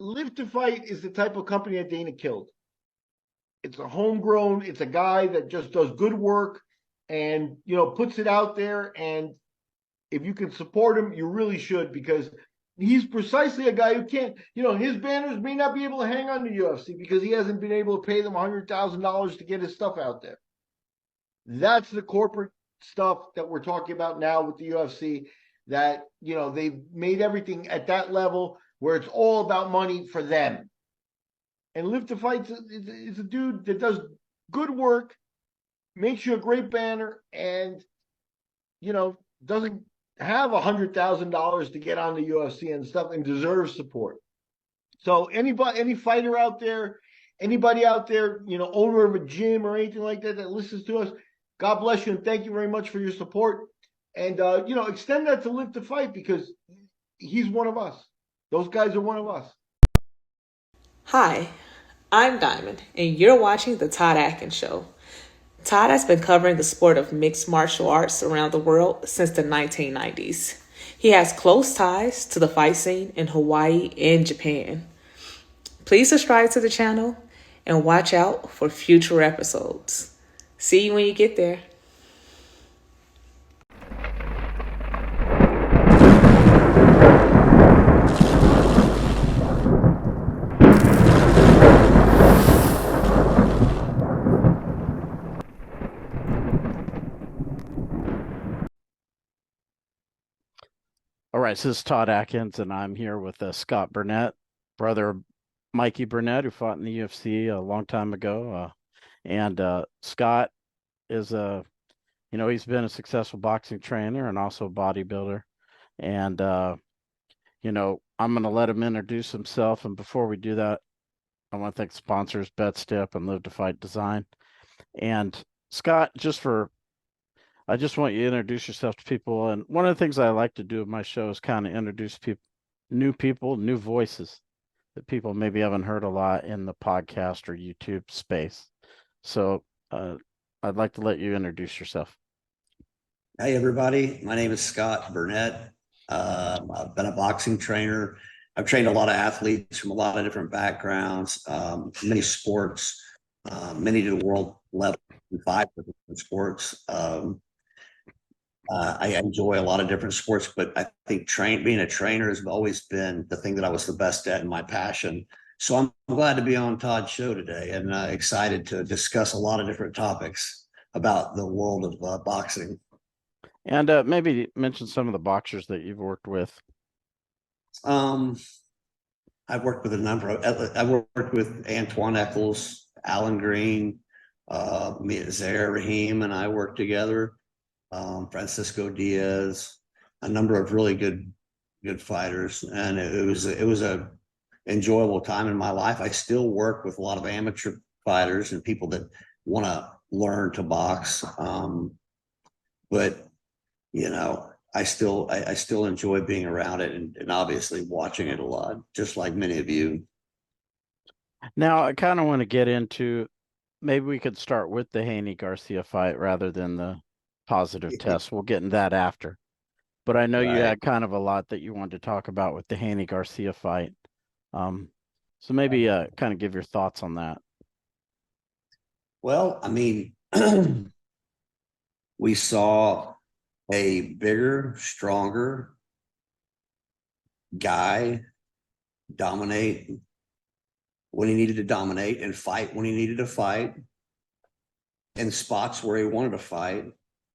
Live to Fight is the type of company that Dana killed. It's a homegrown. It's a guy that just does good work and puts it out there. And if you can support him, you really should, because he's precisely a guy who can't. His banners may not be able to hang on to UFC because he hasn't been able to pay them $100,000 to get his stuff out there. That's the corporate stuff that we're talking about now with the UFC. That they've made everything at that level where it's all about money for them. And Live to Fight is a dude that does good work, makes you a great banner, and doesn't have $100,000 to get on the UFC and stuff, and deserves support. So any fighter out there, anybody out there, owner of a gym or anything like that listens to us, God bless you and thank you very much for your support. And extend that to Live to Fight, because he's one of us. Those guys are one of us. Hi, I'm Diamond, and you're watching The Todd Atkins Show. Todd has been covering the sport of mixed martial arts around the world since the 1990s. He has close ties to the fight scene in Hawaii and Japan. Please subscribe to the channel and watch out for future episodes. See you when you get there. All right, so this is Todd Atkins, and I'm here with Scott Burnett, brother Mikey Burnett, who fought in the UFC a long time ago. And Scott is he's been a successful boxing trainer and also a bodybuilder. And I'm going to let him introduce himself. And before we do that, I want to thank sponsors BetStep and Live to Fight Design. And Scott, I just want you to introduce yourself to people. And one of the things I like to do in my show is kind of introduce people, new voices that people maybe haven't heard a lot in the podcast or YouTube space. So I'd like to let you introduce yourself. Hey, everybody. My name is Scott Burnett. I've been a boxing trainer. I've trained a lot of athletes from a lot of different backgrounds, many sports, many to the world level, 5 different sports. I enjoy a lot of different sports, but I think being a trainer has always been the thing that I was the best at and my passion. So I'm glad to be on Todd's show today and excited to discuss a lot of different topics about the world of boxing. And maybe mention some of the boxers that you've worked with. I've worked with I worked with Antoine Eccles, Alan Green, Zaire Rahim, and I worked together. Francisco Diaz, a number of really good fighters, and it was a enjoyable time in my life. I still work with a lot of amateur fighters and people that want to learn to box, but I still enjoy being around it and obviously watching it a lot, just like many of you. Now I kind of want to get into, maybe we could start with the Haney Garcia fight rather than the positive test. We'll get into that after. But I know you had kind of a lot that you wanted to talk about with the Haney Garcia fight. So maybe kind of give your thoughts on that. Well, I mean, we saw a bigger, stronger guy dominate when he needed to dominate and fight when he needed to fight in spots where he wanted to fight.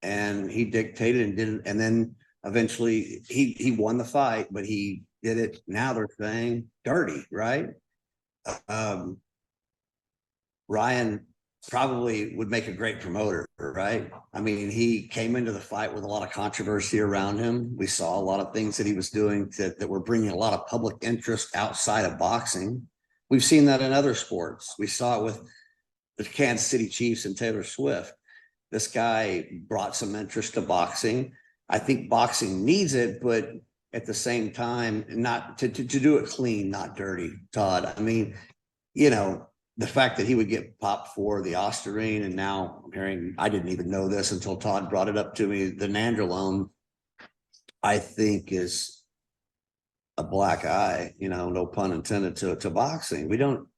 And he dictated and didn't, and then eventually he won the fight, but he did it, now they're saying, dirty, right? Ryan probably would make a great promoter, right? I mean, he came into the fight with a lot of controversy around him. We saw a lot of things that he was doing that were bringing a lot of public interest outside of boxing. We've seen that in other sports. We saw it with the Kansas City Chiefs and Taylor Swift. This guy brought some interest to boxing. I think boxing needs it, but at the same time, not to do it clean, not dirty, Todd. I mean, the fact that he would get popped for the Ostarine, and now I'm hearing, I didn't even know this until Todd brought it up to me, the Nandrolone, I think is a black eye, no pun intended, to boxing.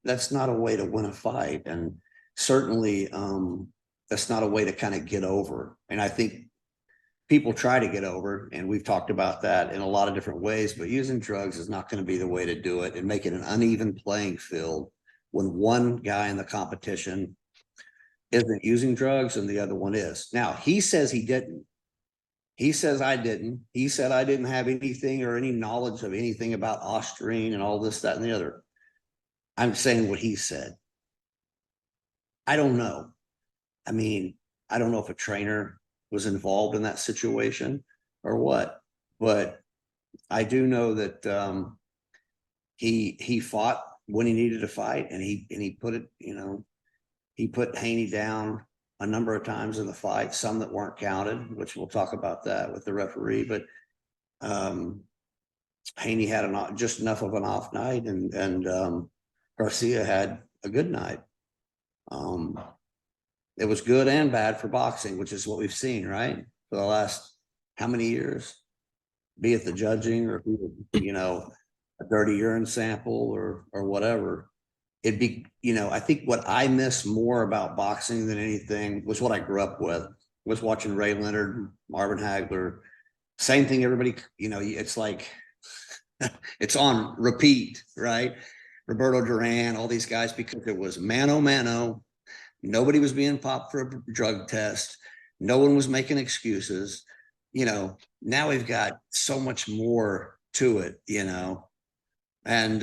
That's not a way to win a fight. And certainly that's not a way to kind of get over. And I think people try to get over, and we've talked about that in a lot of different ways, but using drugs is not going to be the way to do it and make it an uneven playing field when one guy in the competition isn't using drugs and the other one is. Now, he says he didn't. He says I didn't. He said I didn't have anything or any knowledge of anything about Osterine and all this, that, and the other. I'm saying what he said. I don't know. I mean, I don't know if a trainer was involved in that situation or what, but I do know that he fought when he needed to fight, and he put it, he put Haney down a number of times in the fight, some that weren't counted, which we'll talk about that with the referee. But Haney had just enough of an off night, and Garcia had a good night. It was good and bad for boxing, which is what we've seen, right? For the last how many years? Be it the judging or, a dirty urine sample or whatever. It'd be, I think what I miss more about boxing than anything was what I grew up with, was watching Ray Leonard, Marvin Hagler. Same thing, everybody, it's like, it's on repeat, right? Roberto Duran, all these guys, because it was mano mano. Nobody was being popped for a drug test. No one was making excuses. Now we've got so much more to it, and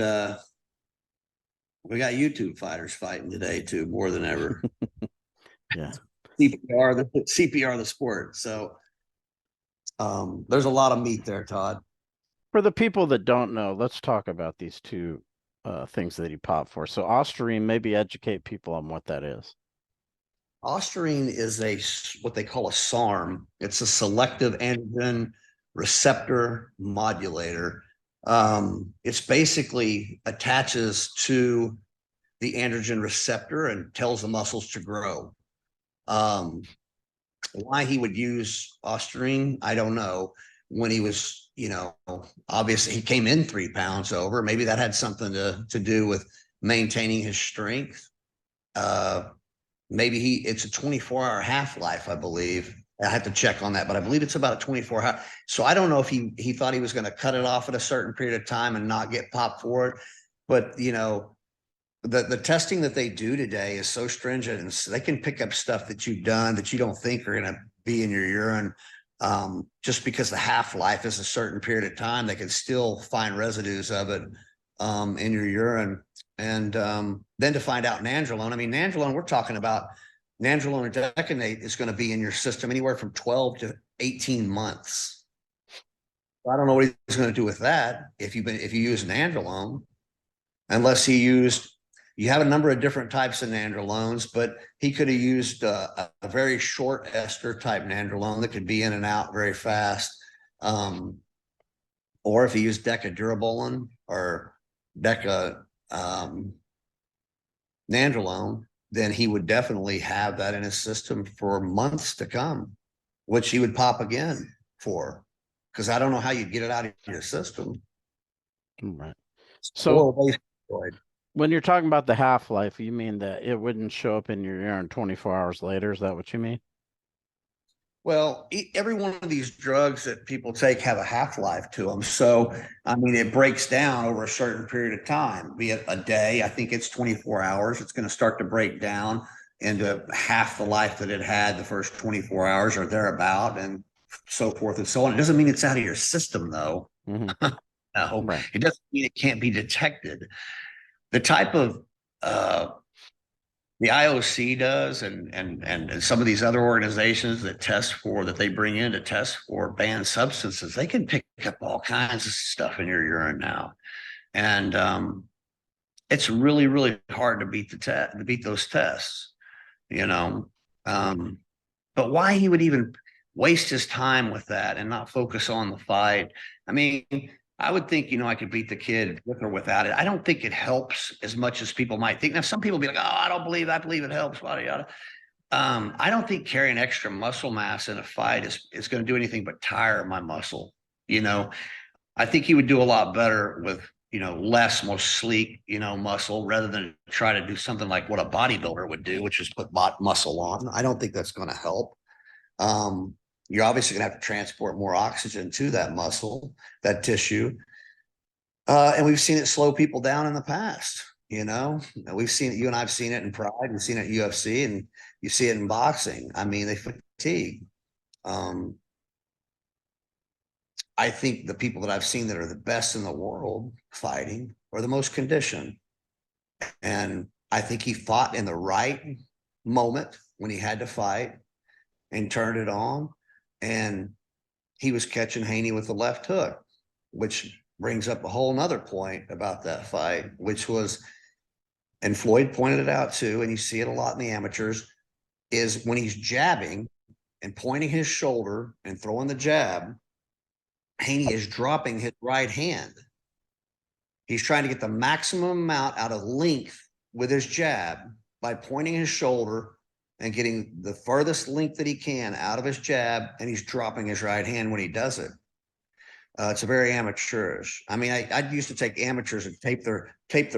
we got YouTube fighters fighting today too, more than ever. Yeah. CPR the sport. So there's a lot of meat there, Todd. For the people that don't know, let's talk about these two things that he popped for. So Osterine, maybe educate people on what that is. Osterine is what they call a SARM. It's a selective androgen receptor modulator. It's basically attaches to the androgen receptor and tells the muscles to grow. Why he would use Osterine, I don't know. When he was, obviously he came in 3 pounds over. Maybe that had something to do with maintaining his strength. Maybe it's a 24-hour half-life, I believe. I have to check on that, but I believe it's about a 24-hour. So I don't know if he thought he was going to cut it off at a certain period of time and not get popped for it. But, the testing that they do today is so stringent, and so they can pick up stuff that you've done that you don't think are going to be in your urine. Just because the half-life is a certain period of time, they can still find residues of it in your urine. And then to find out nandrolone, nandrolone, we're talking about nandrolone or decanate is going to be in your system anywhere from 12 to 18 months. I don't know what he's going to do with that if you use nandrolone, unless you have a number of different types of nandrolones, but he could have used a very short ester type nandrolone that could be in and out very fast. Or if he used decadurabolin or nandrolone, then he would definitely have that in his system for months to come, which he would pop again for, because I don't know how you get it out of your system. Right. So when you're talking about the half-life, you mean that it wouldn't show up in your urine 24 hours later? Is that what you mean? Well, every one of these drugs that people take have a half-life to them. So, it breaks down over a certain period of time, be it a day. I think it's 24 hours. It's going to start to break down into half the life that it had the first 24 hours or thereabout, and so forth and so on. It doesn't mean it's out of your system, though. Mm-hmm. No, right. It doesn't mean it can't be detected. The type of the IOC does, and some of these other organizations that they bring in to test for banned substances, they can pick up all kinds of stuff in your urine now, and it's really, really hard to beat those tests, But why he would even waste his time with that and not focus on the fight? I would think, I could beat the kid with or without it. I don't think it helps as much as people might think. Now, some people be like, oh, I believe it helps, yada, yada. I don't think carrying extra muscle mass in a fight is going to do anything but tire my muscle. I think he would do a lot better with, less, more sleek, muscle rather than try to do something like what a bodybuilder would do, which is put muscle on. I don't think that's going to help. You're obviously going to have to transport more oxygen to that muscle, that tissue. And we've seen it slow people down in the past. We've seen it. You and I've seen it in Pride. We've seen it in UFC, and you see it in boxing. I mean, they fatigue. I think the people that I've seen that are the best in the world fighting are the most conditioned. And I think he fought in the right moment when he had to fight and turned it on. And he was catching Haney with the left hook, which brings up a whole nother point about that fight, which was, and Floyd pointed it out too, and you see it a lot in the amateurs, is when he's jabbing and pointing his shoulder and throwing the jab, Haney is dropping his right hand. He's trying to get the maximum amount out of length with his jab by pointing his shoulder and getting the furthest length that he can out of his jab, and he's dropping his right hand when he does it. It's a very amateurish. I mean, I used to take amateurs and tape their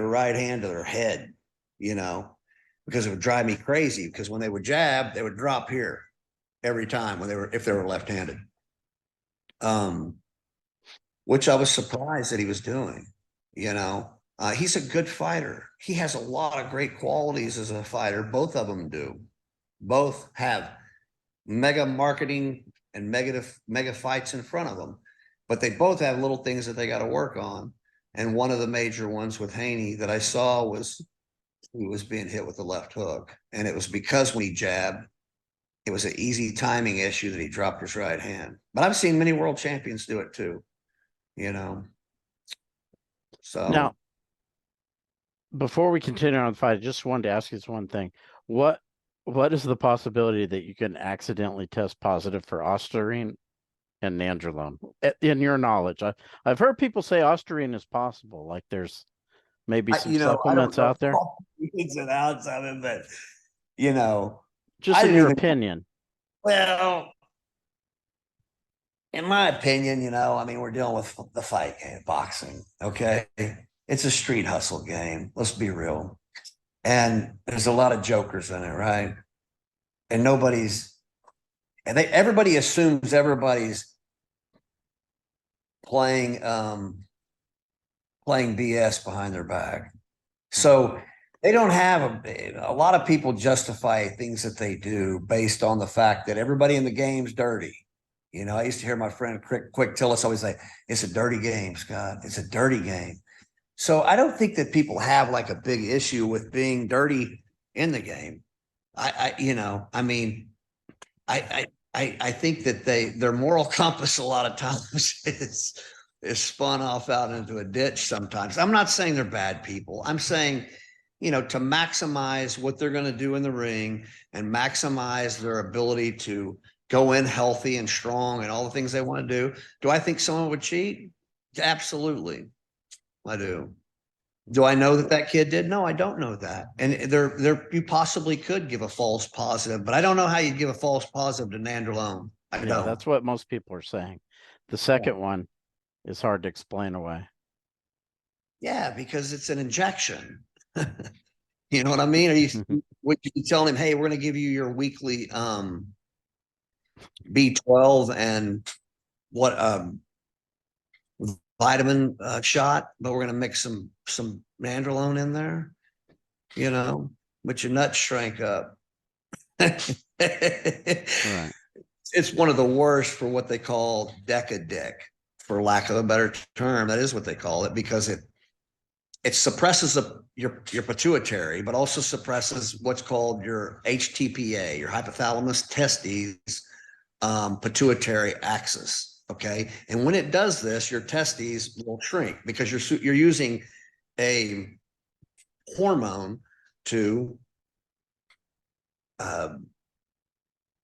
right hand to their head, because it would drive me crazy. Because when they would jab, they would drop here every time if they were left-handed. Which I was surprised that he was doing. He's a good fighter. He has a lot of great qualities as a fighter. Both of them do. Both have mega marketing and mega fights in front of them. But they both have little things that they got to work on. And one of the major ones with Haney that I saw was he was being hit with the left hook. And it was because when he jabbed, it was an easy timing issue that he dropped his right hand. But I've seen many world champions do it too, So Now, before we continue on the fight, I just wanted to ask you this one thing. What is the possibility that you can accidentally test positive for ostarine and nandrolone? In your knowledge, I've heard people say ostarine is possible. Like there's maybe some supplements out there. Ins and outs of it, but just in your opinion. Well, in my opinion, I mean, we're dealing with the fight game, boxing. Okay, it's a street hustle game. Let's be real. And there's a lot of jokers in it, right? And everybody assumes everybody's playing BS behind their back. So they don't have a lot of people justify things that they do based on the fact that everybody in the game's dirty. I used to hear my friend Quick Tillis always say, it's a dirty game, Scott. It's a dirty game. So I don't think that people have like a big issue with being dirty in the game. I think that their moral compass a lot of times is spun off out into a ditch sometimes. I'm not saying they're bad people. I'm saying, to maximize what they're going to do in the ring and maximize their ability to go in healthy and strong and all the things they want to do. Do I think someone would cheat? Absolutely. I do. Do I know that kid did? No, I don't know that. And you possibly could give a false positive, but I don't know how you'd give a false positive to nandrolone. I know. That's what most people are saying. The second one is hard to explain away. Yeah, because it's an injection. You know what I mean? Would you tell him, hey, we're going to give you your weekly B12 and vitamin shot, but we're going to mix some nandrolone in there, but your nuts shrank up. Right. It's one of the worst for what they call Deca-Dick, for lack of a better term. That is what they call it, because it suppresses your pituitary, but also suppresses what's called your HTPA, your hypothalamus testes pituitary axis. Okay. And when it does this, your testes will shrink because you're using a hormone to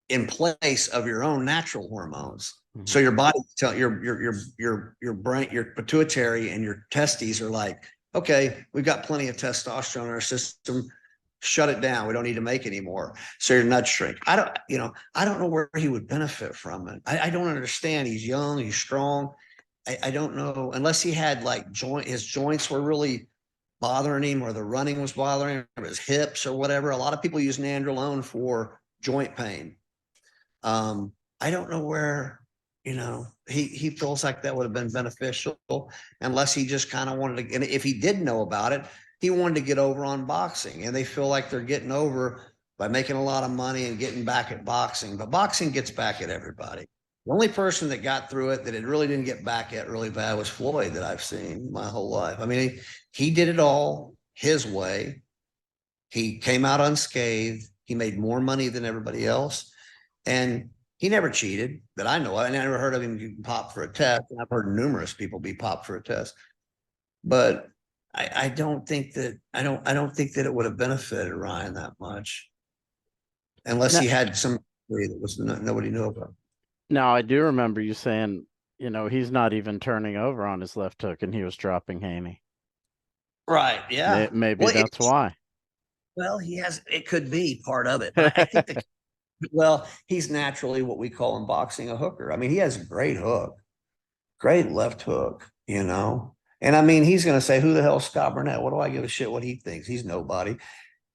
in place of your own natural hormones. Mm-hmm. So your body your brain, your pituitary and your testes are like, okay, we've got plenty of testosterone in our system. Shut it down. We don't need to make any more. So your nuts shrink. I don't know where he would benefit from it. I don't understand. He's young, he's strong. I don't know, unless he had like his joints were really bothering him, or the running was bothering him, or his hips or whatever. A lot of people use nandrolone for joint pain. I don't know where, he feels like that would have been beneficial, unless he just kind of wanted to, and if he did know about it, he wanted to get over on boxing, and they feel like they're getting over by making a lot of money and getting back at boxing. But boxing gets back at everybody. The only person that got through it that it really didn't get back at really bad was Floyd, that I've seen my whole life. I mean, he did it all his way. He came out unscathed. He made more money than everybody else. And he never cheated that I know of. I never heard of him getting popped for a test. And I've heard numerous people be popped for a test. But I don't think that it would have benefited Ryan that much, unless he had some that was nobody knew about. Now, I do remember you saying, he's not even turning over on his left hook, and he was dropping Haney. Right. Yeah. Maybe that's why. Well, it could be part of it. But I think well, he's naturally what we call in boxing a hooker. I mean, he has a great hook, great left hook, And I mean, he's going to say, who the hell is Scott Burnett? What do I give a shit what he thinks? He's nobody.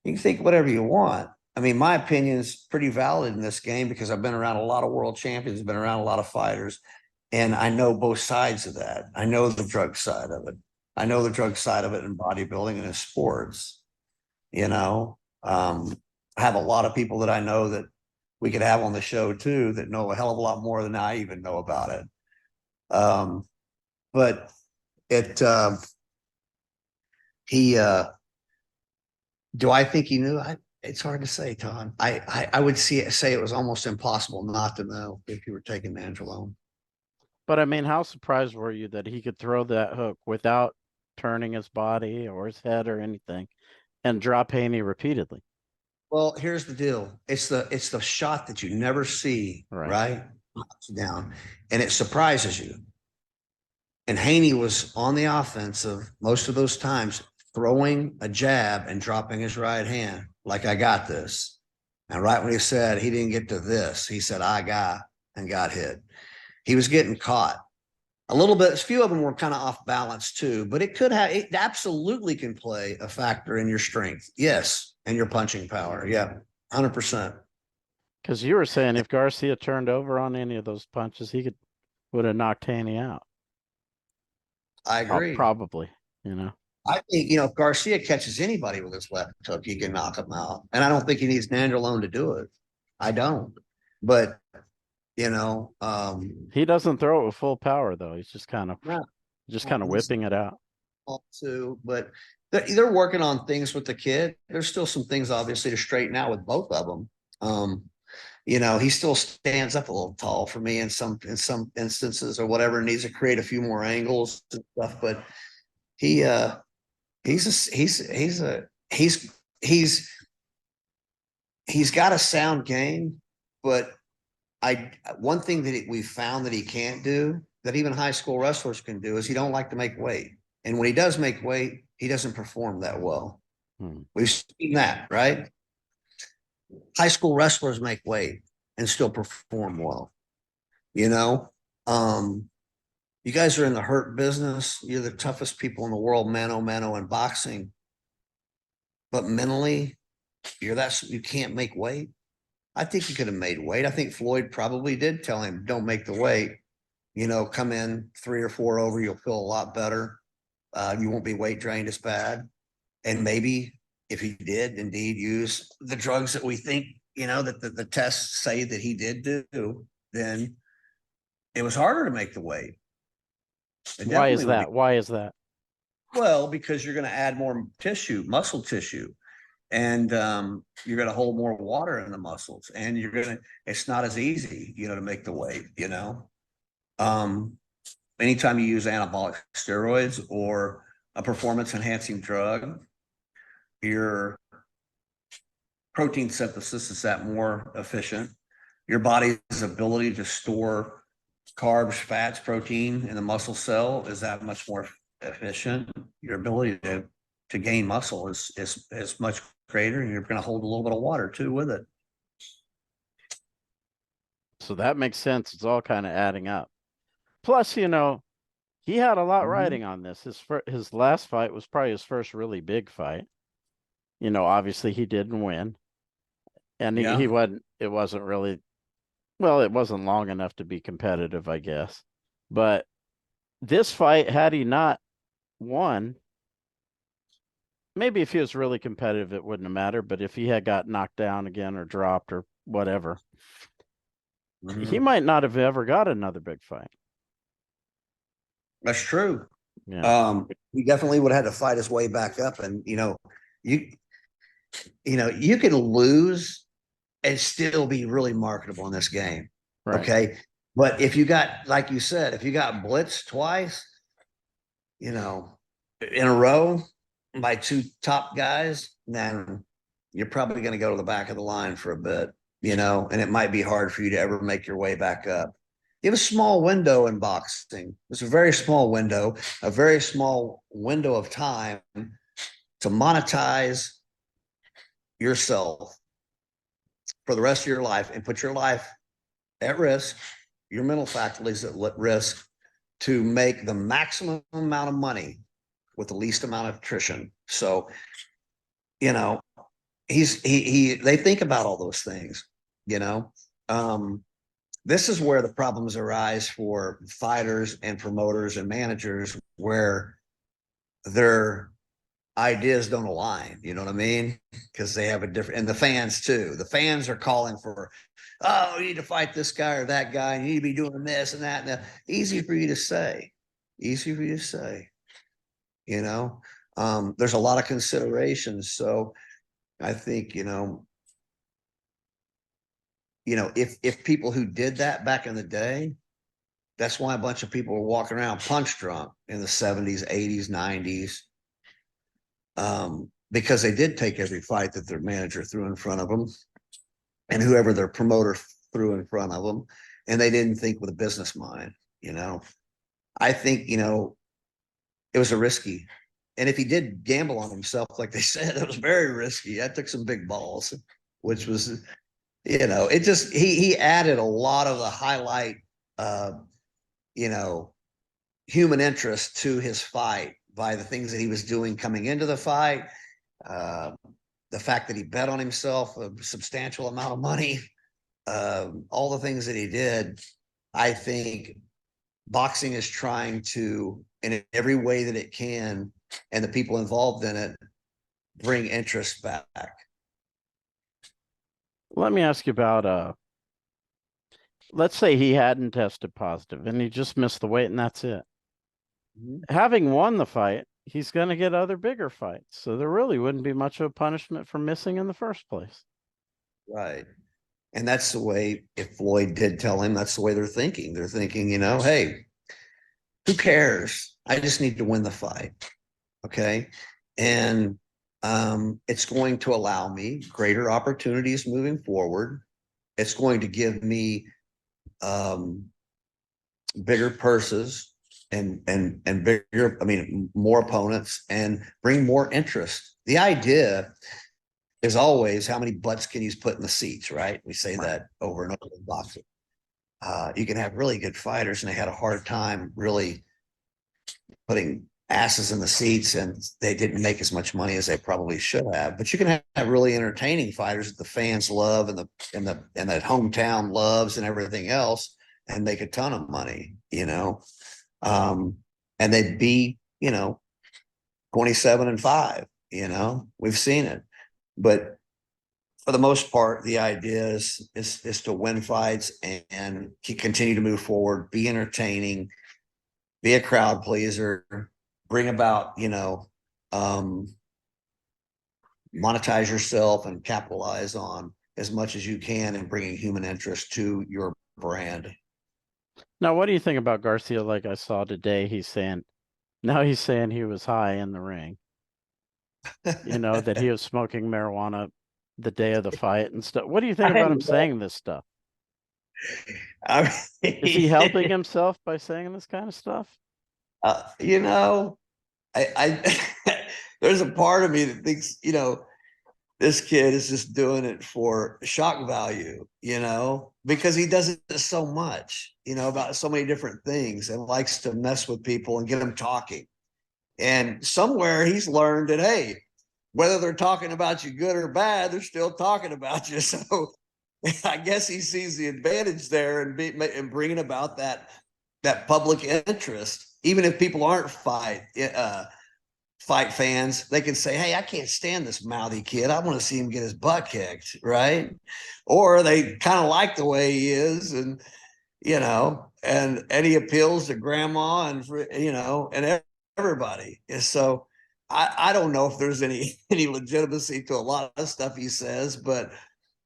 You can think whatever you want. I mean, my opinion is pretty valid in this game because I've been around a lot of world champions, been around a lot of fighters, and I know both sides of that. I know the drug side of it. I know the drug side of it in bodybuilding and in sports. I have a lot of people that I know that we could have on the show too that know a hell of a lot more than I even know about it. But do I think he knew? It's hard to say, Todd. I would say it was almost impossible not to know if you were taking nandrolone. But I mean, how surprised were you that he could throw that hook without turning his body or his head or anything and drop Haney repeatedly? Well, here's the deal. It's the shot that you never see, right? Down, and it surprises you. And Haney was on the offensive most of those times, throwing a jab and dropping his right hand, like, I got this. And right when he said he didn't get to this, he said, I got, and got hit. He was getting caught a little bit. A few of them were kind of off balance too, but it absolutely can play a factor in your strength. Yes. And your punching power. Yeah. 100%. Because you were saying if Garcia turned over on any of those punches, he would have knocked Haney out. I agree. Probably, I think, if Garcia catches anybody with his left hook, he can knock him out. And I don't think he needs nandrolone to do it. I don't. But, he doesn't throw it with full power, though. He's just kind of whipping it out. Too, but they're working on things with the kid. There's still some things, obviously, to straighten out with both of them. He still stands up a little tall for me in some instances or whatever, needs to create a few more angles and stuff. But he's got a sound game. But one thing that we found that he can't do, that even high school wrestlers can do, is he don't like to make weight. And when he does make weight, he doesn't perform that well. We've seen that, right? High school wrestlers make weight and still perform well. You guys are in the hurt business. You're the toughest people in the world, mano a mano in boxing. But mentally, you can't make weight. I think he could have made weight. I think Floyd probably did tell him, don't make the weight. Come in 3 or 4 over, you'll feel a lot better. You won't be weight drained as bad. And maybe if he did indeed use the drugs that we think, that the tests say that he did do, then it was harder to make the weight. Why is that? Well, because you're going to add more muscle tissue, and you're going to hold more water in the muscles, and it's not as easy, to make the weight, anytime you use anabolic steroids or a performance enhancing drug, your protein synthesis is that more efficient. Your body's ability to store carbs, fats, protein in the muscle cell is that much more efficient. Your ability to gain muscle is much greater, and you're going to hold a little bit of water too with it. So that makes sense. It's all kind of adding up. Plus, he had a lot Mhm. riding on this. His last fight was probably his first really big fight. Obviously he didn't win, and he Yeah. wasn't. It wasn't really well. It wasn't long enough to be competitive, I guess. But this fight, had he not won, maybe if he was really competitive, it wouldn't have mattered. But if he had got knocked down again or dropped or whatever, he Mhm. might not have ever got another big fight. That's true. Yeah. He definitely would have had to fight his way back up. And you you can lose and still be really marketable in this game. Right. Okay. But if you got, like you said, if you got blitzed twice, in a row by two top guys, then you're probably going to go to the back of the line for a bit, and it might be hard for you to ever make your way back up. You have a small window in boxing. It's a very small window, of time to monetize yourself for the rest of your life and put your life at risk, your mental faculties at risk, to make the maximum amount of money with the least amount of attrition. So, you know, they think about all those things, you know. This is where the problems arise for fighters and promoters and managers, where their ideas don't align. You know what I mean? Because they have a different, and the fans too. The fans are calling for, oh, you need to fight this guy or that guy, and you need to be doing this and that. And that. Easy for you to say. Easy for you to say. There's a lot of considerations. So I think, if people who did that back in the day, that's why a bunch of people were walking around punch drunk in the 70s, 80s, 90s, because they did take every fight that their manager threw in front of them and whoever their promoter threw in front of them, and they didn't think with a business mind. I think, it was a risky. And if he did gamble on himself, like they said, it was very risky. That took some big balls, which was, it just, he added a lot of the highlight, uh, human interest to his fight by the things that he was doing coming into the fight. Uh, the fact that he bet on himself a substantial amount of money, all the things that he did. I think boxing is trying to, in every way that it can, and the people involved in it, bring interest back. Let me ask you about let's say he hadn't tested positive and he just missed the weight and that's it. Mhm. Having won the fight, he's going to get other bigger fights. So there really wouldn't be much of a punishment for missing in the first place. Right. And that's the way, if Floyd did tell him, that's the way they're thinking. They're thinking, hey, who cares? I just need to win the fight. Okay. And it's going to allow me greater opportunities moving forward. It's going to give me bigger purses and bigger, more opponents, and bring more interest. The idea is always, how many butts can you put in the seats, right? We say that over and over in boxing. You can have really good fighters, and they had a hard time really putting asses in the seats, and they didn't make as much money as they probably should have. But you can have really entertaining fighters that the fans love, and that hometown loves, and everything else, and make a ton of money, and they'd be, 27-5, we've seen it. But for the most part, the idea is to win fights and continue to move forward, be entertaining, be a crowd pleaser, bring about, monetize yourself and capitalize on as much as you can in bringing human interest to your brand. Now, what do you think about Garcia? Like I saw today, he's saying he was high in the ring, that he was smoking marijuana the day of the fight and stuff. What do you think about him saying this stuff? I Is he helping himself by saying this kind of stuff? you know, I there's a part of me that thinks, this kid is just doing it for shock value, because he does it so much, about so many different things, and likes to mess with people and get them talking. And somewhere he's learned that, hey, whether they're talking about you good or bad, they're still talking about you. So I guess he sees the advantage there and bringing about that public interest, even if people aren't fight fans. They can say, hey, I can't stand this mouthy kid. I want to see him get his butt kicked, right? Or they kind of like the way he is, and and he appeals to grandma and everybody. And so I don't know if there's any legitimacy to a lot of stuff he says, but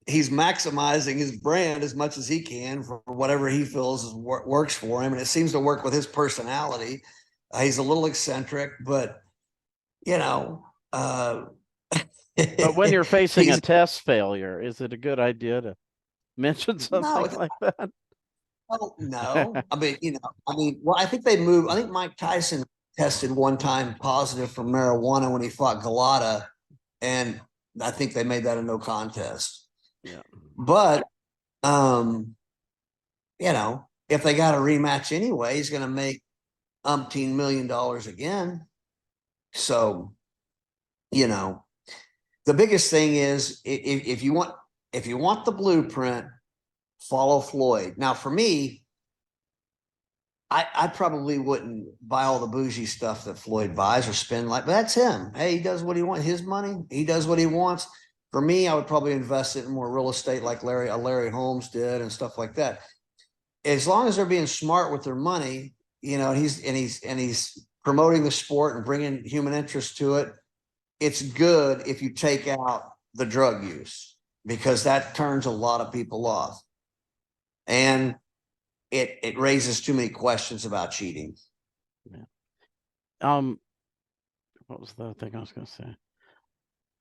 he's maximizing his brand as much as he can for whatever he feels works for him, and it seems to work with his personality. He's a little eccentric, but uh, But when you're facing a test failure, is it a good idea to mention something like that? Well, no. Well, I think they moved. I think Mike Tyson tested one time positive for marijuana when he fought Galata, and I think they made that a no contest. Yeah. But, if they got a rematch anyway, he's going to make umpteen $1 million again. So, the biggest thing is if you want the blueprint, follow Floyd. Now, for me, I probably wouldn't buy all the bougie stuff that Floyd buys or spend but that's him. Hey, he does what he wants. His money, he does what he wants. For me, I would probably invest it in more real estate like Larry Holmes did and stuff like that. As long as they're being smart with their money, he's promoting the sport and bringing human interest to it. It's good if you take out the drug use, because that turns a lot of people off. And it raises too many questions about cheating. Yeah. What was the thing I was going to say?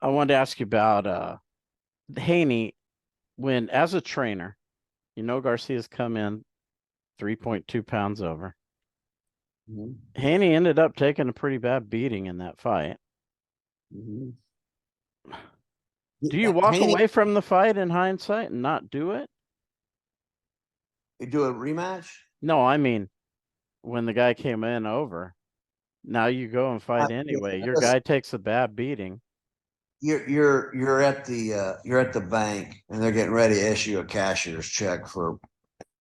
I wanted to ask you about Haney. When, as a trainer, Garcia's come in 3.2 pounds over. Mm-hmm. Haney ended up taking a pretty bad beating in that fight. Mm-hmm. Do you walk away from the fight in hindsight and not do it? You do a rematch? No, I mean, when the guy came in over, now you go and fight anyway. Your guy takes a bad beating. You're at the bank and they're getting ready to issue a cashier's check for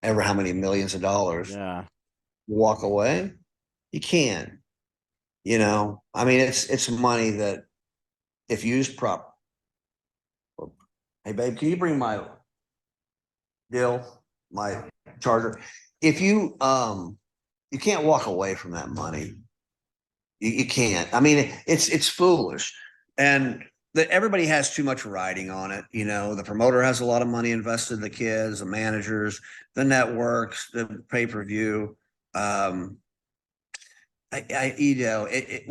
ever how many millions of dollars. Yeah. You walk away? You can. It's money that, if used proper. Hey babe, can you bring my charger? If you can't walk away from that money. You can't. It's foolish. And everybody has too much riding on it. The promoter has a lot of money invested in the kids, the managers, the networks, the pay-per-view. When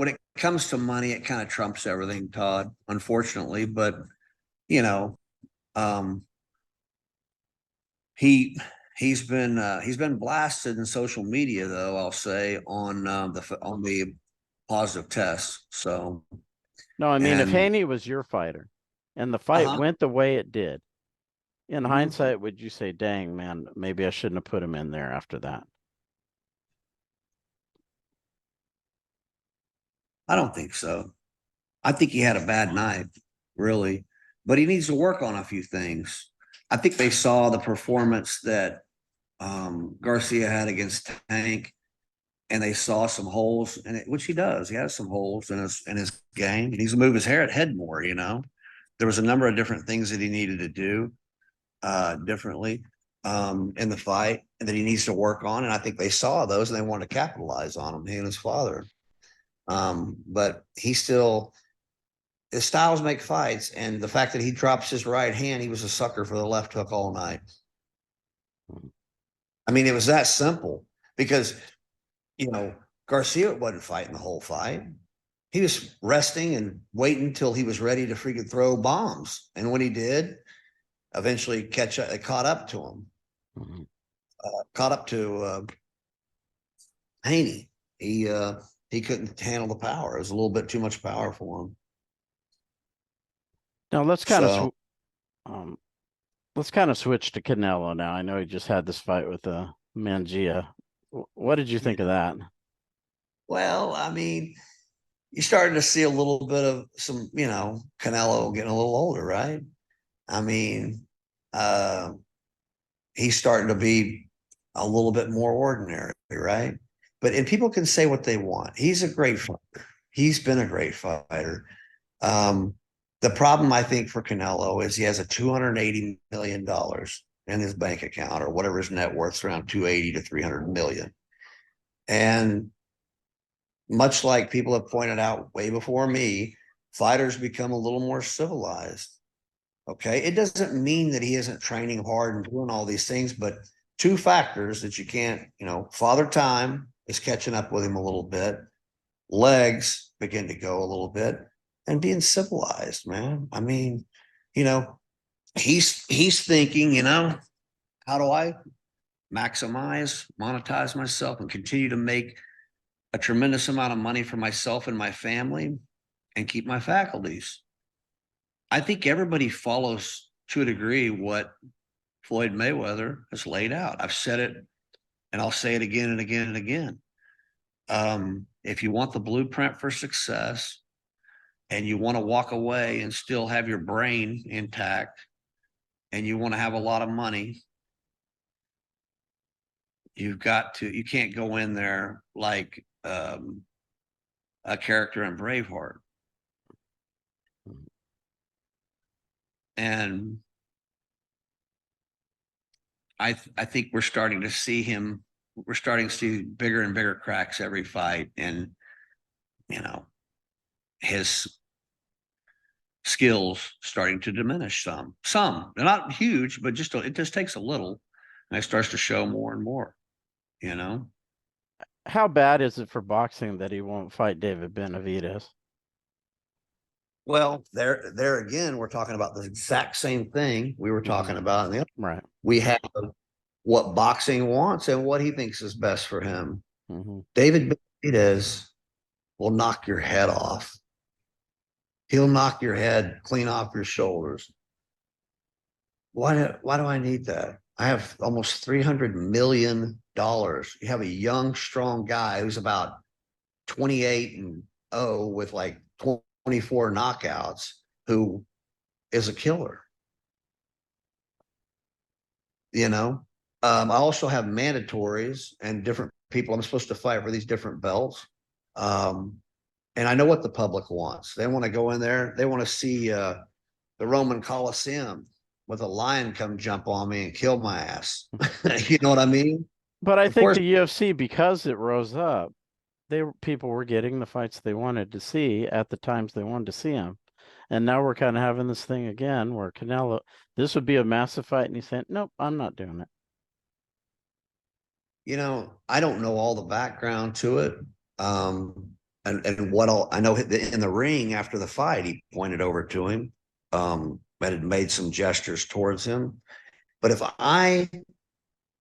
it comes to money, it kind of trumps everything, Todd, unfortunately. But, he's been blasted in social media, though, I'll say, on the positive tests. So no, if Haney was your fighter and the fight went the way it did, in hindsight, would you say, dang, man, maybe I shouldn't have put him in there after that? I don't think so. I think he had a bad night, really, but he needs to work on a few things. I think they saw the performance that Garcia had against Tank, and they saw some holes in it, which he does. He has some holes in his game. He needs to move his head more. There was a number of different things that he needed to do differently in the fight, and that he needs to work on. And I think they saw those and they wanted to capitalize on him, he and his father. But his styles make fights, and the fact that he drops his right hand, he was a sucker for the left hook all night. It was that simple, because Garcia wasn't fighting the whole fight. He was resting and waiting until he was ready to freaking throw bombs. And when he did, eventually caught up to him. Mm-hmm. Caught up to Haney. He couldn't handle the power. It was a little bit too much power for him. Now So, um let's kind of switch to Canelo now. I know he just had this fight with Mangia. What did you yeah. think of that? Well, I mean, you're starting to see a little bit of some, Canelo getting a little older, right? I mean, uh, he's starting to be a little bit more ordinary, right? And people can say what they want. He's a great fighter. He's been a great fighter. Um, the problem I think for Canelo is he has a $280 million in his bank account or whatever his net worth's around 280 to 300 million. And much like people have pointed out way before me, fighters become a little more civilized. Okay. It doesn't mean that he isn't training hard and doing all these things, but two factors that you can't, father time is catching up with him a little bit, legs begin to go a little bit, and being civilized, man. I mean, you know, he's thinking, how do I maximize, monetize myself and continue to make a tremendous amount of money for myself and my family and keep my faculties. I think everybody follows to a degree what Floyd Mayweather has laid out. I've said it and I'll say it again and again and again. If you want the blueprint for success and you want to walk away and still have your brain intact and you want to have a lot of money, you can't go in there like a character in Braveheart. And I think we're starting to see bigger and bigger cracks every fight. And, his skills starting to diminish some. They're not huge, but it just takes a little. And it starts to show more and more, you know? How bad is it for boxing that he won't fight David Benavidez? Well, there again, we're talking about the exact same thing we were talking about in the other. Right. We have what boxing wants and what he thinks is best for him. Mm-hmm. David Benavidez will knock your head off. He'll knock your head clean off your shoulders. Why do I need that? I have almost $300 million. You have a young, strong guy who's about 28 and 0 with like 24 knockouts who is a killer. I also have mandatories and different people I'm supposed to fight for these different belts. And I know what the public wants. They want to go in there. They want to see the Roman Coliseum with a lion come jump on me and kill my ass. You know what I mean? But I Of think course, the UFC, because it rose up, people were getting the fights they wanted to see at the times they wanted to see them. And now we're kind of having this thing again where this would be a massive fight, and he's saying, "Nope, I'm not doing it." I don't know all the background to it. And what I know in the ring after the fight, he pointed over to him, and had made some gestures towards him. But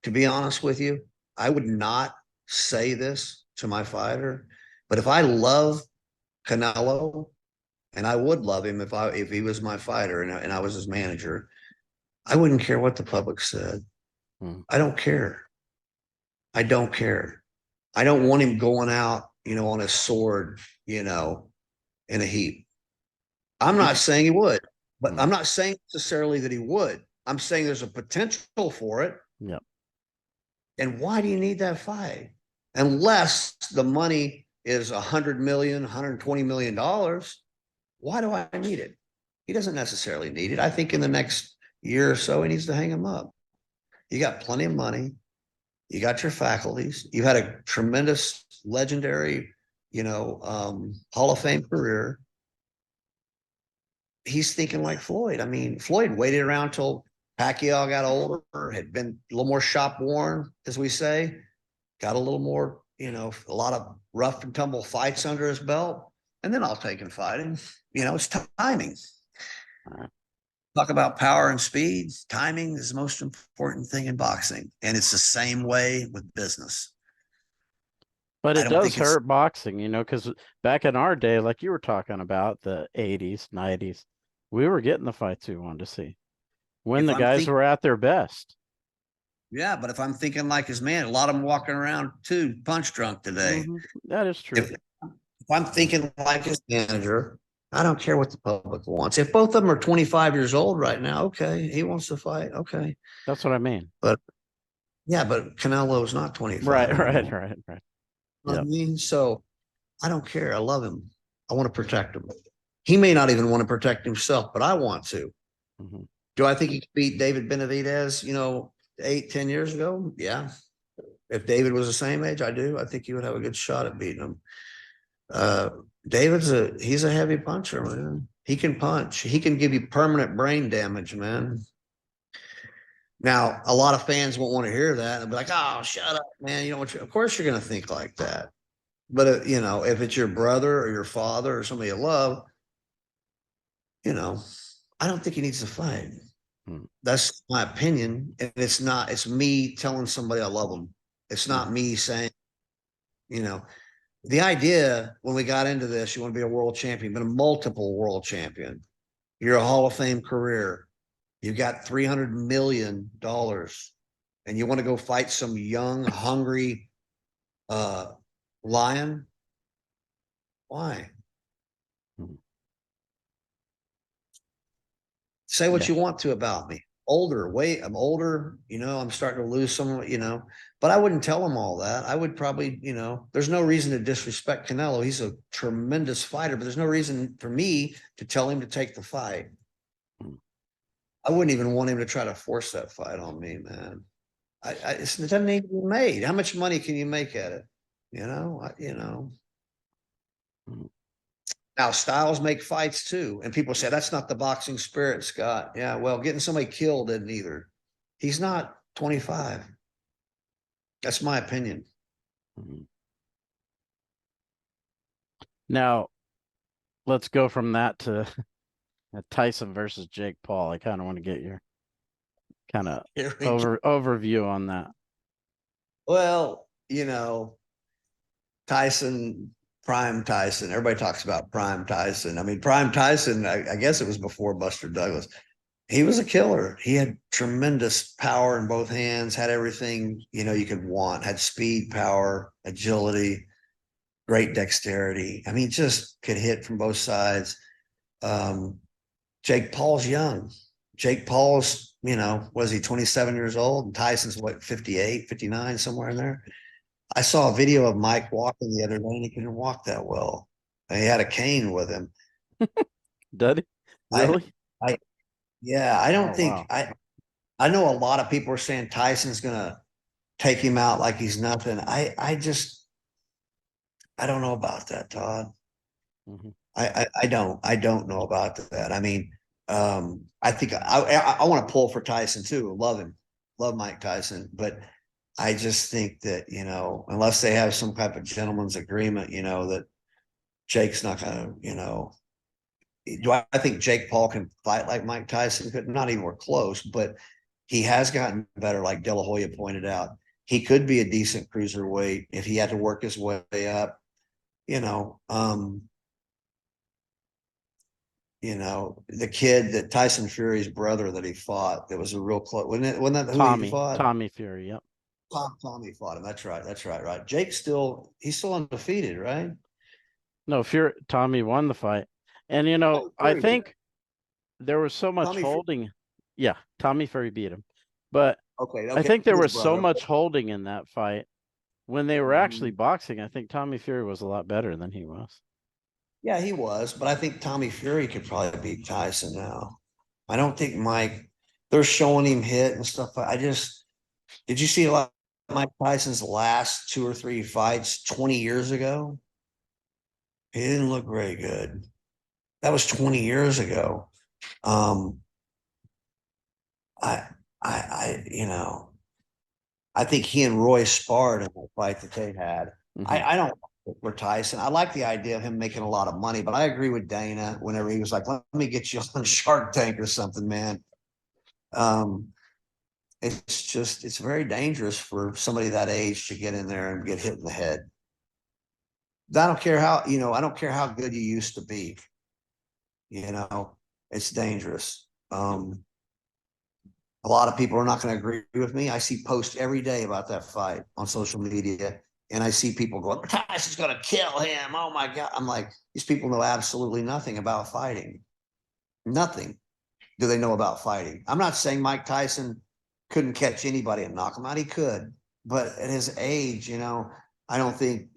to be honest with you, I would not say this to my fighter. But if I love Canelo, and I would love him if he was my fighter and I was his manager, I wouldn't care what the public said. I don't care. I don't care. I don't want him going out, on his sword, in a heap. I'm not saying he would, but I'm not saying necessarily that he would. I'm saying there's a potential for it. Yep. And why do you need that fight? Unless the money is $100 million, $120 million. Why do I need it? He doesn't necessarily need it. I think in the next year or so, he needs to hang him up. You got plenty of money. You got your faculties. You've had a tremendous, legendary, Hall of Fame career. He's thinking like Floyd. I mean, Floyd waited around till Pacquiao got older, had been a little more shop worn, as we say, got a little more, a lot of rough and tumble fights under his belt, and then I'll take and fighting. It's timing. Talk about power and speed. Timing is the most important thing in boxing, and it's the same way with business. But it does hurt boxing, because back in our day, like you were talking about, the 80s, 90s, We were getting the fights we wanted to see when If the I'm guys thinking, were at their best. yeah, but if I'm thinking like his man, a lot of them walking around too punch drunk today. That is true. If I'm thinking like his manager, I don't care what the public wants. If both of them are 25 years old right now, okay, he wants to fight. Okay. That's what I mean. But yeah, but Canelo's not 25 Right, right, anymore. right, right. You know what I mean? So I don't care. I love him. I want to protect him. He may not even want to protect himself, but I want to. Mm-hmm. Do I think he could beat David Benavidez, 8, 10 years ago? Yeah. If David was the same age, I do. I think he would have a good shot at beating him. He's a heavy puncher, man. He can punch. He can give you permanent brain damage, man. Now, a lot of fans won't want to hear that and be like, "Oh, shut up, man." Of course you're going to think like that. But if it's your brother or your father or somebody you love, I don't think he needs to fight. That's my opinion. And it's me telling somebody I love them. It's not me saying, the idea when we got into this, you want to be a world champion, but a multiple world champion. You're a Hall of Fame career. You've got $300 million and you want to go fight some young, hungry lion. Why? Say what you want to about me. I'm older, I'm starting to lose some, but I wouldn't tell him all that. I would probably, there's no reason to disrespect Canelo. He's a tremendous fighter, but there's no reason for me to tell him to take the fight. I wouldn't even want him to try to force that fight on me, man. It doesn't need to be made. How much money can you make at it? Now, styles make fights too. And people say that's not the boxing spirit, Scott. Yeah, well, getting somebody killed isn't either. He's not 25. That's my opinion. Now, let's go from that to Tyson versus Jake Paul. I kind of want to get your kind of overview on that. Well, Tyson, prime Tyson. Everybody talks about prime Tyson. I mean, prime Tyson, I guess it was before Buster Douglas. He was a killer. He had tremendous power in both hands, had everything, you could want, had speed, power, agility, great dexterity. I mean, just could hit from both sides. Jake Paul's young. Jake Paul's, was he 27 years old? And Tyson's 58, 59, somewhere in there. I saw a video of Mike walking the other day and he couldn't walk that well. And he had a cane with him. Did he? Really? I don't think I know a lot of people are saying Tyson's gonna take him out like he's nothing. I don't know about that, Todd. Mm-hmm. I don't know about that. I mean, I think I want to pull for Tyson too. Love him, love Mike Tyson, but I just think that, unless they have some type of gentleman's agreement, that Jake's not gonna, do I think Jake Paul can fight like Mike Tyson could? Not anywhere close, but he has gotten better, like De La Hoya pointed out. He could be a decent cruiserweight if he had to work his way up. The kid that Tyson Fury's brother that he fought, that was a real close, wasn't that who he fought? Tommy Fury, yep. Tommy fought him. That's right. Right. Jake's he's still undefeated, right? No, Tommy won the fight. And, I think there was so much holding. Yeah, Tommy Fury beat him. But okay, I think there was so much holding in that fight. When they were actually boxing, I think Tommy Fury was a lot better than he was. Yeah, he was. But I think Tommy Fury could probably beat Tyson now. I don't think they're showing him hit and stuff. Did you see a lot of Mike Tyson's last 2 or 3 fights 20 years ago? He didn't look very good. That was 20 years ago. I think he and Roy sparred in that fight that they had. Mm-hmm. I don't for Tyson. I like the idea of him making a lot of money, but I agree with Dana whenever he was like, "Let me get you on Shark Tank or something, man." It's very dangerous for somebody that age to get in there and get hit in the head. I don't care how good you used to be. It's dangerous. A lot of people are not going to agree with me. I see posts every day about that fight on social media, and I see people going, Tyson's going to kill him. Oh my God. I'm like, these people know absolutely nothing about fighting. Nothing do they know about fighting. I'm not saying Mike Tyson couldn't catch anybody and knock him out. He could. But at his age, I don't think,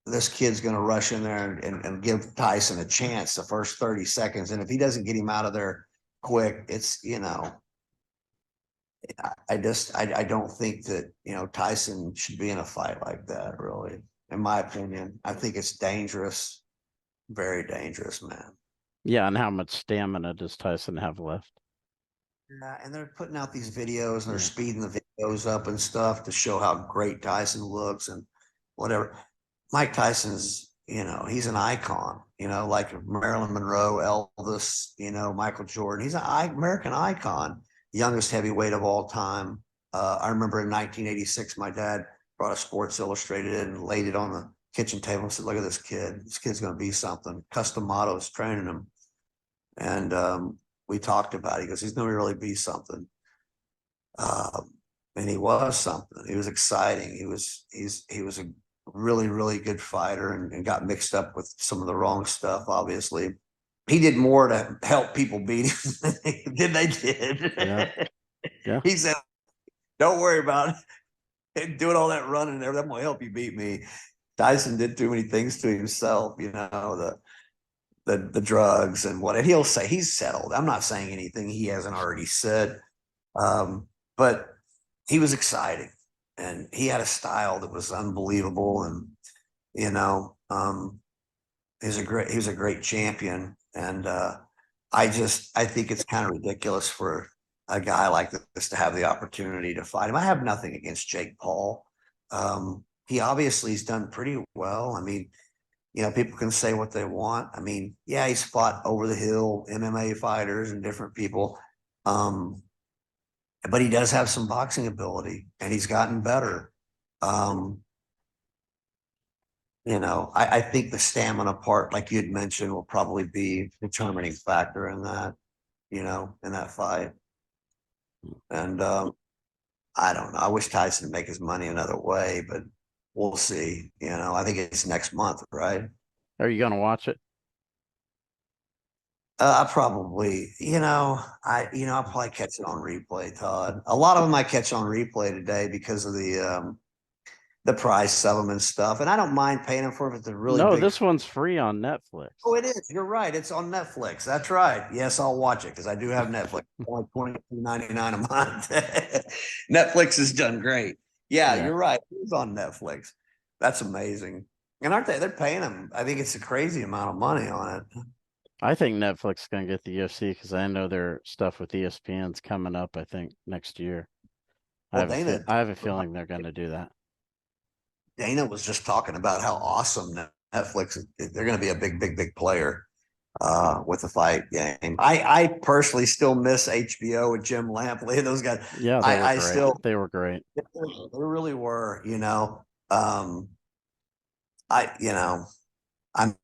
this kid's going to rush in there and give Tyson a chance the first 30 seconds. And if he doesn't get him out of there quick, it's, I don't think that, Tyson should be in a fight like that, really, in my opinion. I think it's dangerous, very dangerous, man. Yeah, and how much stamina does Tyson have left? Yeah, and they're putting out these videos and they're speeding the videos up and stuff to show how great Tyson looks and whatever. Mike Tyson's, he's an icon, like Marilyn Monroe, Elvis, Michael Jordan. He's an American icon, youngest heavyweight of all time. I remember in 1986, my dad brought a Sports Illustrated and laid it on the kitchen table and said, look at this kid. This kid's going to be something. Custom Mottos training him. And we talked about it. He goes, he's going to really be something. And he was something. He was exciting. He was a really, really good fighter and got mixed up with some of the wrong stuff, obviously. He did more to help people beat him than they did. Yeah. He said, don't worry about it. Doing all that running there, that will help you beat me. Tyson did too many things to himself, the drugs and what, and he'll say he's settled. I'm not saying anything he hasn't already said. But he was exciting and he had a style that was unbelievable. And, he was a great champion. And I think it's kind of ridiculous for a guy like this to have the opportunity to fight him. I have nothing against Jake Paul. He obviously has done pretty well. I mean, people can say what they want. I mean, yeah, he's fought over the hill MMA fighters and different people. But he does have some boxing ability and he's gotten better. I think the stamina part, like you had mentioned, will probably be the determining factor in that, in that fight. And I don't know. I wish Tyson would make his money another way, but we'll see. I think it's next month, right? Are you going to watch it? I probably, I'll probably catch it on replay, Todd. A lot of them I catch on replay today because of the price of them and stuff. And I don't mind paying them for it if it's a really No, big. this one's free on Netflix. Oh, it is. You're right. It's on Netflix. That's right. Yes, I'll watch it because I do have Netflix. Only $22.99 a month. Netflix has done great. Yeah, you're right. It's on Netflix. That's amazing. And aren't they? They're paying them. I think it's a crazy amount of money on it. I think Netflix is going to get the UFC because I know their stuff with ESPN's coming up, I think, next year. Well, I have a feeling they're going to do that. Dana was just talking about how awesome Netflix is. They're going to be a big, big, big player with the fight game. I personally still miss HBO with Jim Lampley and those guys. Yeah, they were great. They really were, I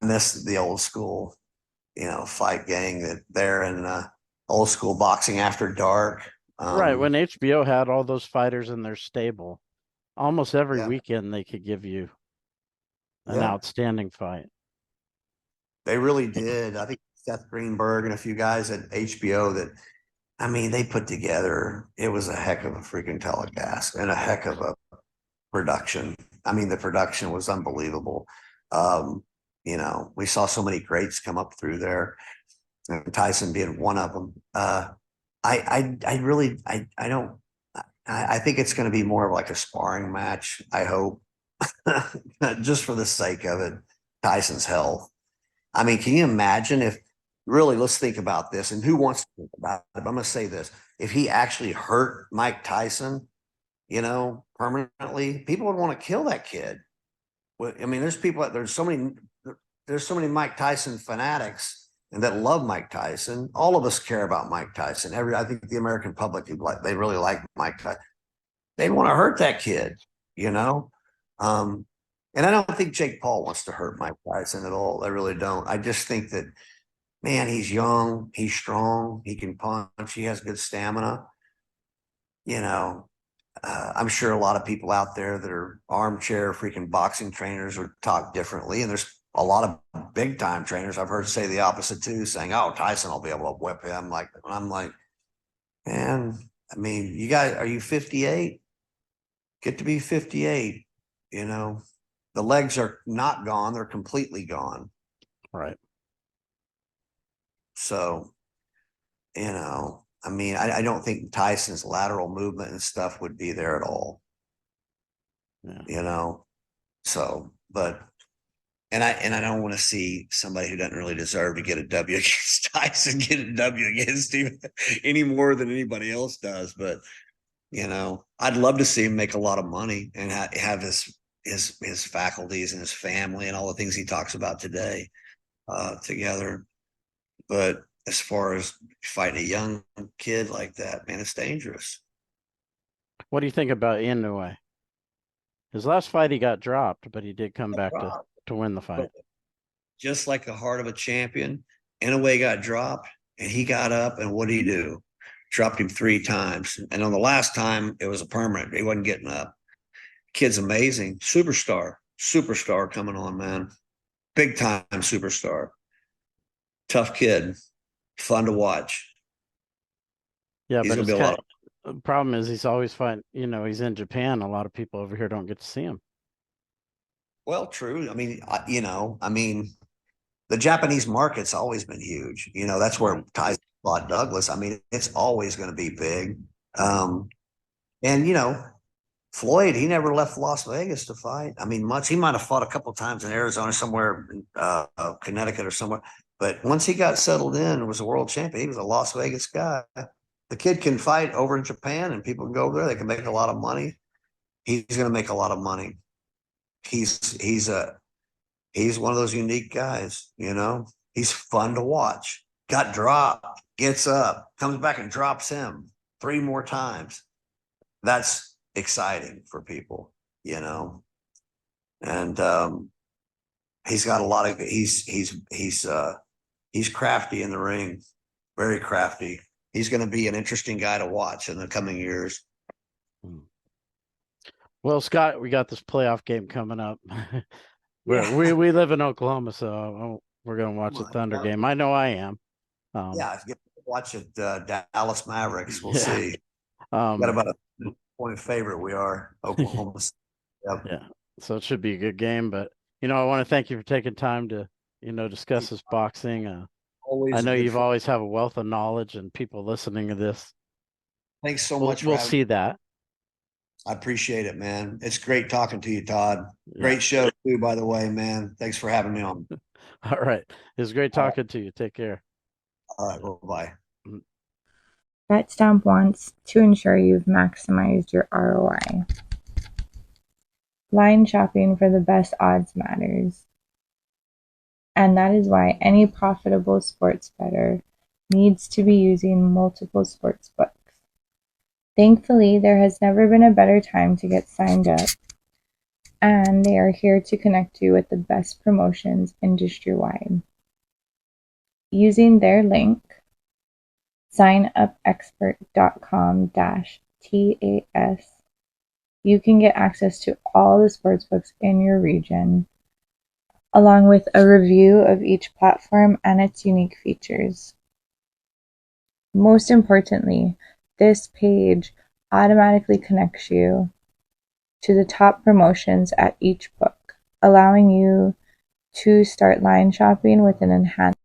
miss the old school, fight gang that they're in old school boxing after dark. Right. When HBO had all those fighters in their stable, almost every weekend they could give you an outstanding fight. They really did. I think Seth Greenberg and a few guys at HBO they put together, it was a heck of a freaking telecast and a heck of a production. The production was unbelievable. We saw so many greats come up through there, and Tyson being one of them. I think it's going to be more of like a sparring match. I hope, just for the sake of it, Tyson's health. Can you imagine if really, let's think about this, and who wants to think about it? But I'm going to say this: if he actually hurt Mike Tyson, permanently, people would want to kill that kid. There's so many Mike Tyson fanatics and that love Mike Tyson. All of us care about Mike Tyson. I think the American public, they really like Mike Tyson. They want to hurt that kid, and I don't think Jake Paul wants to hurt Mike Tyson at all. I really don't. I just think that man, he's young, he's strong, he can punch, he has good stamina. You know, I'm sure a lot of people out there that are armchair freaking boxing trainers would talk differently. And there's a lot of big time trainers I've heard say the opposite too, saying, "Oh, Tyson will be able to whip him." Like, I'm like, man, I mean, you guys, are you 58? Get to be 58. You know, the legs are not gone; they're completely gone. Right. So, I mean, I don't think Tyson's lateral movement and stuff would be there at all. Yeah. So, but and I don't want to see somebody who doesn't really deserve to get a W against Tyson get a W against him any more than anybody else does. But I'd love to see him make a lot of money and have his faculties and his family and all the things he talks about today together. But as far as fighting a young kid like that, man, it's dangerous. What do you think about Inoue? His last fight, he got dropped, but he did come back to win the fight. Just like the heart of a champion, Inoue got dropped, and he got up, and what did he do? Dropped him 3 times. And on the last time, it was a permanent. He wasn't getting up. Kid's amazing. Superstar coming on, man. Big time superstar. Tough kid. Fun to watch. Yeah, He's but gonna be a lot of the problem is he's always fighting, he's in Japan. A lot of people over here don't get to see him. Well, true. I mean, the Japanese market's always been huge. That's where Tyson fought Douglas. I mean, it's always going to be big. And Floyd, he never left Las Vegas to fight. I mean, he might have fought a couple of times in Arizona, somewhere, Connecticut or somewhere. But once he got settled in and was a world champion, he was a Las Vegas guy. The kid can fight over in Japan, and people can go over there. They can make a lot of money. He's going to make a lot of money. He's one of those unique guys. He's fun to watch. Got dropped, gets up, comes back and drops him 3 more times. That's exciting for people, and he's got a lot of he's crafty in the ring, very crafty. He's going to be an interesting guy to watch in the coming years. Well, Scott, we got this playoff game coming up. Yeah. We live in Oklahoma, so we're going to watch the Thunder game. I know I am. Yeah, watch it, Dallas Mavericks. We'll Yeah. see. Got about a point favorite. We are Oklahoma. Yep. Yeah, so it should be a good game. But I want to thank you for taking time to discuss this boxing. Always I know good you've always have a wealth of knowledge, and people listening to this, Thanks so much. we'll see that. I appreciate it, man. It's great talking to you, Todd. Yeah. Great show too, by the way, man. Thanks for having me on. All right, it was great talking to you. Take care. All right, well, bye. BetStamp wants to ensure you've maximized your ROI. Line shopping for the best odds matters. And that is why any profitable sports bettor needs to be using multiple sports books. Thankfully, there has never been a better time to get signed up, and they are here to connect you with the best promotions industry-wide. Using their link, signupexpert.com-TAS, you can get access to all the sportsbooks in your region, along with a review of each platform and its unique features. Most importantly, this page automatically connects you to the top promotions at each book, allowing you to start line shopping with an enhanced